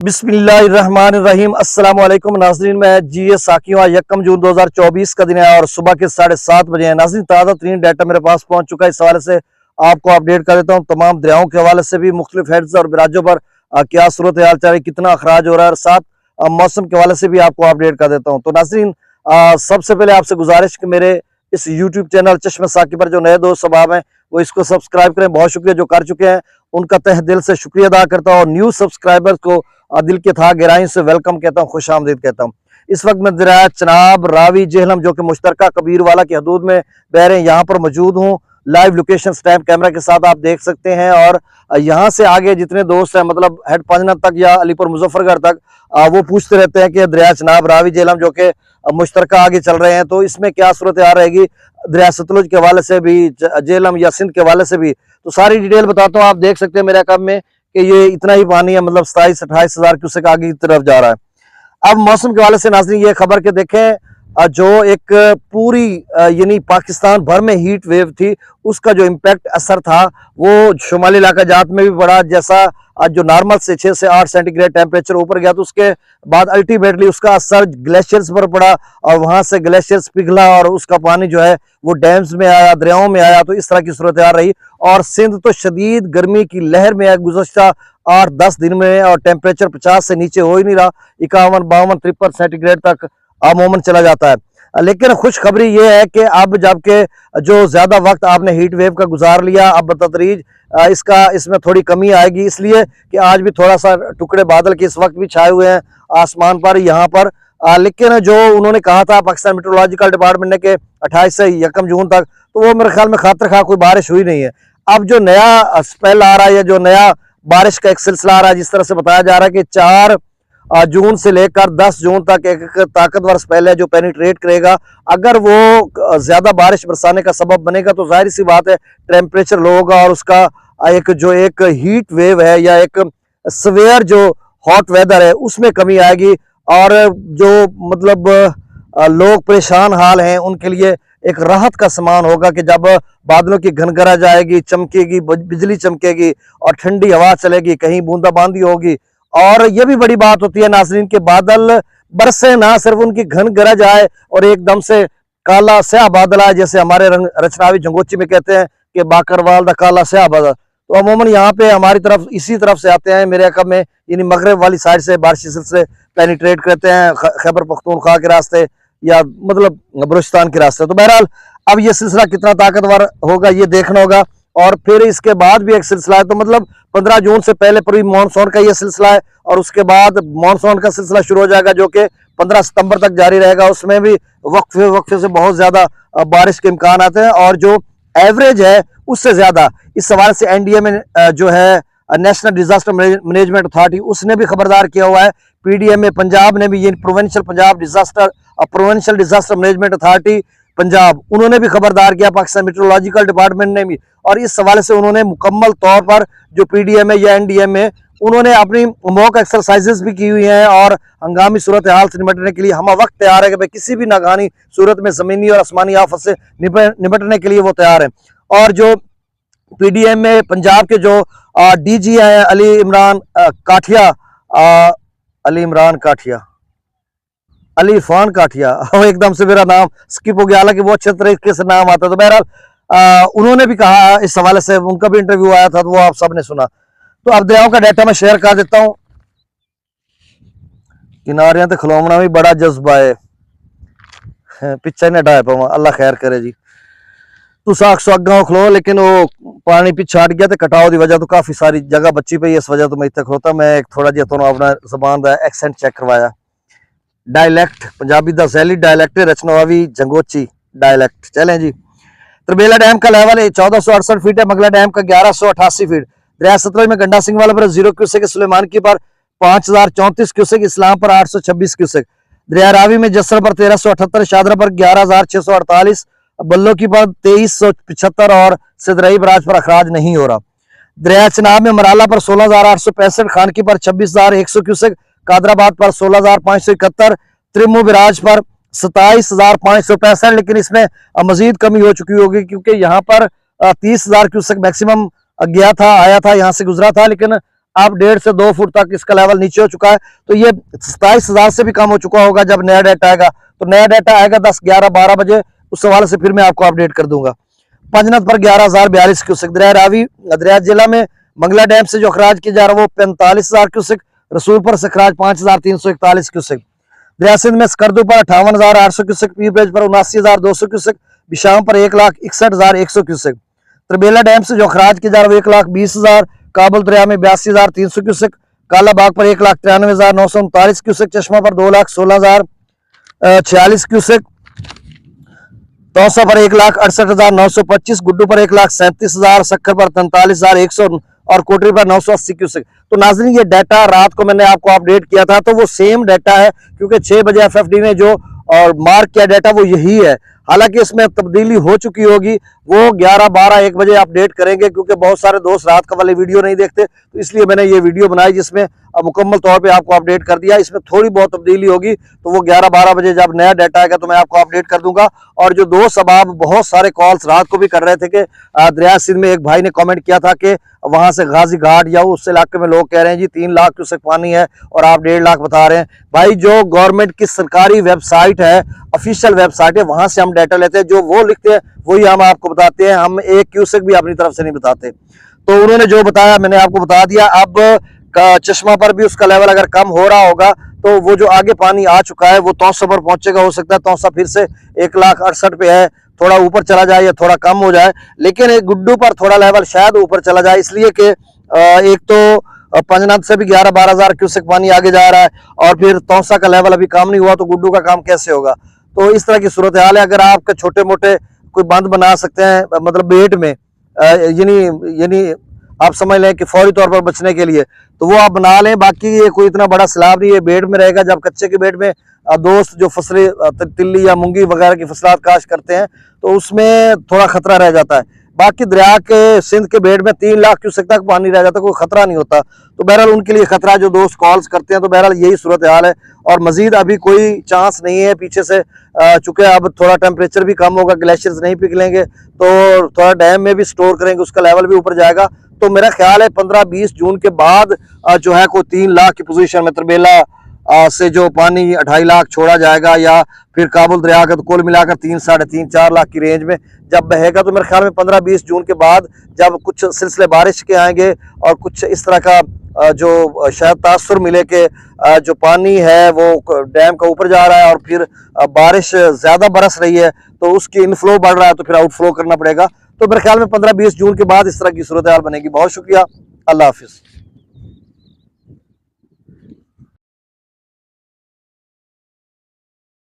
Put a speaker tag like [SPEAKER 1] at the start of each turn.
[SPEAKER 1] बिस्मिल्लाहिर्रहमानिर्रहीम। अस्सलाम वालेकुम नाज़रीन, मैं जी साकियों। 1 जून 2024 का दिन है और सुबह के 7:30 बजे हैं। नाज़रीन, ताज़ा तरीन डाटा मेरे पास पहुंच चुका है। इस हवाले से आपको अपडेट कर देता हूं। तमाम दरियाओं के हवाले से भी मुख्तलिफ हेड्स और बराजों पर क्या सूरत हाल चल रही, कितना अखराज हो रहा है, और साथ मौसम के हवाले से भी आपको अपडेट कर देता हूँ। तो नाज़रीन, सबसे पहले आपसे गुजारिश कि मेरे इस यूट्यूब चैनल चश्मे साकी पर जो नए दोस्त सबाब हैं वो इसको सब्सक्राइब करें। बहुत शुक्रिया जो कर चुके हैं, उनका तहे दिल से शुक्रिया अदा करता हूँ। और न्यू सब्सक्राइबर्स को दिल के था गहराई से वेलकम कहता हूँ, खुश आमदीद कहता हूँ। इस वक्त मैं दरिया चनाब, रावी, जेहलम जो कि मुश्तरका कबीरवाला की हदूद में बह रहे हैं, यहाँ पर मौजूद हूँ। लाइव लोकेशन स्टैम्प कैमरा के साथ आप देख सकते हैं। और यहाँ से आगे जितने दोस्त हैं, मतलब हेड पांजना तक या अलीपुर मुजफ्फरगढ़ तक, वो पूछते रहते हैं कि दरिया चनाब, रावी, जेहलम जो कि मुश्तरका आगे चल रहे हैं, तो इसमें क्या सूरत आ रहेगी दरिया सतलुज के हवाले से भी, जेहलम या सिंध के हवाले से भी। तो सारी डिटेल बताता हूँ। आप देख सकते हैं मेरे अकाउंट में कि ये इतना ही पानी है, मतलब 27-28 हजार क्यूसेक आगे की तरफ जा रहा है। अब मौसम के हवाले से नाज़रीन ये खबर के देखें, जो एक पूरी यानी पाकिस्तान भर में हीट वेव थी, उसका जो इम्पैक्ट असर था वो शुमाली इलाका जात में भी पड़ा। जैसा जो नॉर्मल से 6 से 8 सेंटीग्रेड टेम्परेचर ऊपर गया, तो उसके बाद अल्टीमेटली उसका असर ग्लेशियर्स पर पड़ा और वहां से ग्लेशियर्स पिघला और उसका पानी जो है वो डैम्स में आया, दरियाओं में आया। तो इस तरह की सूरत आ रही। और सिंध तो शदीद गर्मी की लहर में है गुज़श्ता 8-10 दिन में, और टेम्परेचर 50 से नीचे हो ही नहीं रहा। 51, 52, 53 सेंटीग्रेड तक अमूमन चला जाता है। लेकिन खुशखबरी ये है कि अब जबकि जो ज्यादा वक्त आपने हीट वेव का गुजार लिया, अब बतदरीज इसमें थोड़ी कमी आएगी, इसलिए कि आज भी थोड़ा सा टुकड़े बादल के इस वक्त भी छाए हुए हैं आसमान पर यहाँ पर। लेकिन जो उन्होंने कहा था पाकिस्तान मेट्रोलॉजिकल डिपार्टमेंट ने कि 28 से 1 जून तक, तो वो मेरे ख्याल में खातिर खा कोई बारिश हुई नहीं है। अब जो नया स्पेल आ रहा है या जो नया बारिश का एक सिलसिला आ रहा है, जिस तरह से बताया जा रहा है कि 4 जून से लेकर 10 जून तक एक ताकतवर स्पेल है जो पेनिट्रेट करेगा। अगर वो ज्यादा बारिश बरसाने का सबब बनेगा तो जाहिर सी बात है टेम्परेचर लो होगा, और उसका एक हीट वेव है या एक सवेयर जो हॉट वेदर है उसमें कमी आएगी। और जो मतलब लोग परेशान हाल हैं उनके लिए एक राहत का समान होगा कि जब बादलों की घनगरज आएगी, चमकेगी, बिजली चमकेगी और ठंडी हवा चलेगी, कहीं बूंदाबांदी होगी। और ये भी बड़ी बात होती है नाजरीन के बादल बरसे ना, सिर्फ उनकी घन गरज आए और एकदम से काला स्याह बादल आए, जैसे हमारे रचनावी जंगोची में कहते हैं कि बाकरवाल दा काला स्याह बादल। तो अमूमन यहाँ पे हमारी तरफ इसी तरफ से आते हैं, मेरे अकब में यानी मगरब वाली साइड से बारिशी सिलसिले पेनिट्रेट करते हैं खैबर पख्तूनख्वा के रास्ते या मतलब बलूचिस्तान के रास्ते। तो बहरहाल अब ये सिलसिला कितना ताकतवर होगा ये देखना होगा। और फिर इसके बाद भी एक सिलसिला है, तो मतलब 15 जून से पहले पूरी मानसून का ये सिलसिला है, और उसके बाद मानसून का सिलसिला शुरू हो जाएगा जो कि 15 सितंबर तक जारी रहेगा। उसमें भी वक्फे वक्फे से बहुत ज्यादा बारिश के इम्कान आते हैं, और जो एवरेज है उससे ज्यादा। इस सवाल से एनडीए में जो है नेशनल डिजास्टर मैनेजमेंट अथॉरिटी, उसने भी खबरदार किया हुआ है। पीडीएम में पंजाब ने भी, ये provincial disaster management authority Punjab, उन्होंने भी खबरदार किया, पाकिस्तान मेट्रोलॉजिकल डिपार्टमेंट ने भी। और इस सवाल से उन्होंने मुकम्मल तौर पर जो पीडीएम है या एनडीएम में, उन्होंने अपनी मॉक एक्सरसाइजेस भी की हुई हैं और हंगामी सूरत हाल से निपटने के लिए हम वक्त तैयार है कि भाई किसी भी नागानी सूरत में जमीनी और आसमानी आफत से निपटने के लिए वो तैयार है। और जो पीडीएम में पंजाब के जो डीजी है अली इरफान काठिया, एकदम से मेरा नाम स्किप हो गया, हालांकि वो अच्छे तरीके से नाम आता है। तो बहरहाल उन्होंने भी कहा, इस हवाले से उनका भी इंटरव्यू आया था, तो वो आप सबने सुना। तो अब दरियाओं का डाटा मैं शेयर कर देता हूँ। किनारियां तो खलोमना भी बड़ा जज्बा है, पिछा नहीं हटाया पावा, अल्लाह खैर करे जी। तुस आखो अग्गा खलो, लेकिन वो पानी पिछे हट गया, तो कटाव की वजह तो काफी सारी जगह बची पई, इस वजह तो मैं इतने खलोता। मैं एक थोड़ा जिहा तुहानू अपना जबान का एक्सेंट चेक करवाया। डायलैक्ट पंजाबी का सैली डायलैक्ट, रचनवावी जंगोची डायलैक्ट। चलें जी। तरबेला डैम का लेवल 1468 फीट है, मगला डैम का 1188 फीट। दरिया सतलुज में गंडा सिंह वाला पर 0 क्यूसेक, सुलेमान की पर 5034 क्यूसेक, इस्लाम पर 826 क्यूसेक। दरिया रावी में जसर पर 1378, शादरा पर 11648, बल्लो की पर 2375 और सिदरई बराज पर अखराज नहीं हो रहा। दरिया चनाब में मराला पर 16865, खान की पर 26100 क्यूसेक, कादराबाद पर 16571, त्रिमू बिराज पर 27565। लेकिन इसमें मजीद कमी हो चुकी होगी क्योंकि यहाँ पर 30,000 क्यूसेक मैक्सिमम गया था, आया था, यहाँ से गुजरा था, लेकिन अब 1.5 से 2 फुट तक इसका लेवल नीचे हो चुका है। तो ये 27,000 से भी कम हो चुका होगा जब नया डाटा आएगा। तो नया डाटा आएगा 10, 11, 12 बजे, उस हवाले से फिर मैं आपको अपडेट कर दूंगा। पंजनद पर 11,042 क्यूसेक, दरिया रावी दरिया जिला में मंगला डैम से जो अखराज किया जा रहा है वो 45,000 क्यूसेक, रसूलपुर से अखराज 5,341 क्यूसेक, दरिया सिंध में स्कर्दू पर 58,800 क्यूसेक, पीर ब्रिज पर 79,200 क्यूसेक, बिशाम पर 1,61,100 क्यूसेक, तरबेला डैम से जो अखराज किया जा रहा है 1,20,000, काबुल दरिया में 82,300 क्यूसेक, कालाबाग पर 1,93,939 क्यूसेक, चश्मा पर 2,16,046 क्यूसेक, तौसा पर 1,68,925, गुड्डू पर 1,37,000, सक्कर पर 43,100 और कोटरी पर 980 क्यूसेक। तो नाज़रीन ये डाटा रात को मैंने आपको अपडेट किया था, तो वो सेम डाटा है, क्योंकि 6 बजे एफएफडी ने जो और मार्क किया डाटा वो यही है। हालांकि इसमें तब्दीली हो चुकी होगी, वो 11, 12, 1 बजे अपडेट करेंगे, क्योंकि बहुत सारे दोस्त रात का वाले वीडियो नहीं देखते, तो इसलिए मैंने ये वीडियो बनाई जिसमें मुकम्मल तौर पे आपको अपडेट कर दिया। इसमें थोड़ी बहुत तब्दीली होगी, तो वो 11, 12 बजे जब नया डाटा आएगा तो मैं आपको अपडेट कर दूंगा। और जो दोस्त अब आप बहुत सारे कॉल्स रात को भी कर रहे थे कि दरिया सिंध में एक भाई ने कमेंट किया था कि वहां से गाजी घाट या उस इलाके में लोग कह रहे हैं जी 3 लाख क्यूसेक पानी है और आप 1.5 लाख बता रहे हैं। भाई जो गवर्नमेंट की सरकारी वेबसाइट है, ऑफिशियल वेबसाइट है, वहां से हम डाटा लेते हैं, जो वो लिखते हैं वही हम आपको बताते हैं, हम 1 क्यूसेक भी अपनी तरफ से नहीं बताते। तो उन्होंने जो बताया मैंने आपको बता दिया। अब चश्मा पर भी उसका लेवल अगर कम हो रहा होगा तो वो जो आगे पानी आ चुका है वो तौसा पर पहुंचेगा, हो सकता है तौसा फिर से 1,68,000 पे है, थोड़ा ऊपर चला जाए या थोड़ा कम हो जाए, लेकिन एक गुड्डू पर थोड़ा लेवल शायद ऊपर चला जाए, इसलिए कि एक तो पंजनाद से भी 11-12 हज़ार क्यूसेक पानी आगे जा रहा है और फिर तौसा का लेवल अभी काम नहीं हुआ, तो गुड्डू का काम कैसे होगा। तो इस तरह की सूरत हाल है। अगर आपके छोटे मोटे कोई बंद बना सकते हैं, मतलब बेड में यानी आप समझ लें कि फौरी तौर पर बचने के लिए, तो वो आप बना लें। बाकी ये कोई इतना बड़ा सैलाब नहीं है, बेड में रहेगा। जब कच्चे के बेड में दोस्त जो फसलें तिल्ली या मूंगी वगैरह की फसलात काश्त करते हैं तो उसमें थोड़ा खतरा रह जाता है। बाकी दरिया के सिंध के बेड में 3 लाख क्यूसेक तक पानी रह जाता है, कोई खतरा नहीं होता। तो बहरहाल उनके लिए खतरा, जो दोस्त कॉल्स करते हैं, तो बहरहाल यही सूरत हाल है और मजीद अभी कोई चांस नहीं है पीछे से, चूंकि अब थोड़ा टेम्परेचर भी कम होगा, ग्लेशियर्स नहीं पिघलेंगे तो थोड़ा डैम में भी स्टोर करेंगे, उसका लेवल भी ऊपर जाएगा। तो मेरा ख्याल है 15-20 जून के बाद जो है कोई 3 लाख की पोजीशन में तरबेला से जो पानी 2.5 लाख छोड़ा जाएगा, या फिर काबुल दरिया का, तो कुल मिलाकर 3, 3.5, 4 लाख की रेंज में जब बहेगा, तो मेरे ख्याल में 15-20 जून के बाद जब कुछ सिलसिले बारिश के आएंगे और कुछ इस तरह का जो शायद तासुर मिले कि जो पानी है वो डैम का ऊपर जा रहा है और फिर बारिश ज़्यादा बरस रही है तो उसकी इनफ्लो बढ़ रहा है, तो फिर आउटफ्लो करना पड़ेगा। तो मेरे ख्याल में 15-20 जून के बाद इस तरह की सूरत हाल बनेगी। बहुत शुक्रिया, अल्लाह हाफिज़।